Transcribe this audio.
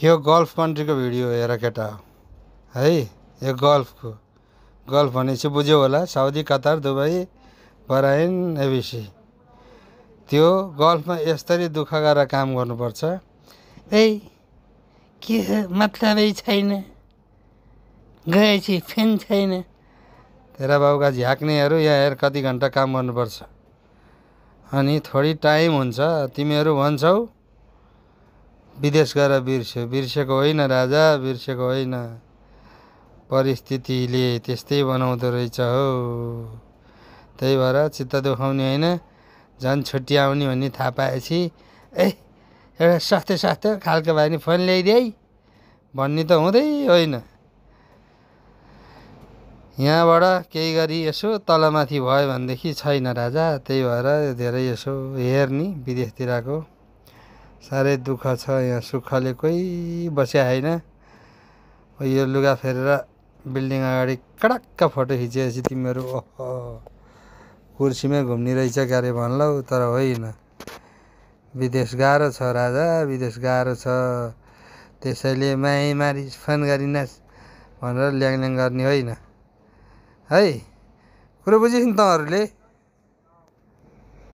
यो golf कन्ट्रीको video हेर केटा है। यो गल्फ भनेपछि बुझ्यौ होला, साउदी, कतार, दुबई, बहराइन, एबिसी। त्यो गल्फमा यसरी दुःख गरेर काम गर्नुपर्छ। ए के मतलबै छैन, गएपछि फेन छैन। तेरा बाबुका झ्याक्नेहरू यहाँ हेर कति घन्टा काम गर्नुपर्छ। अनि थोरै टाइम हुन्छ। तिमीहरू भन्छौ विदेश गएर बिर्स्यो, बिर्सेको होइन राजा, बिर्सेको होइन। परिस्थितिले त्यस्तै बनाउँदो रहेछ हो। त्यही भएर चित्त दुखाउने होइन, झन् छुट्टी आउने भन्ने थाहा पाएपछि एउटा सस्तो खालको भयो भने फोन ल्याइदिए भन्ने त हुँदै होइन। यहाँबाट केही गरी यसो तलमाथि भयो भनेदेखि छैन राजा। त्यही भएर धेरै यसो हेर्ने विदेशतिरको। साह्रै दुःख छ यहाँ, सुखले कोही बस्या होइन। यो लुगा फेरेर बिल्डिङ अगाडि कडक्क फोटो खिचेपछि तिमीहरू ओहो कुर्सीमै घुम्ने रहेछ क्यारे भन्लौ, तर होइन। विदेश गाह्रो छ राजा, विदेश गाह्रो छ। त्यसैले माई मारी फोन गरिनस् भनेर ल्याङल्याङ गर्ने होइन है। कुरो बुझिस् नि तँहरूले।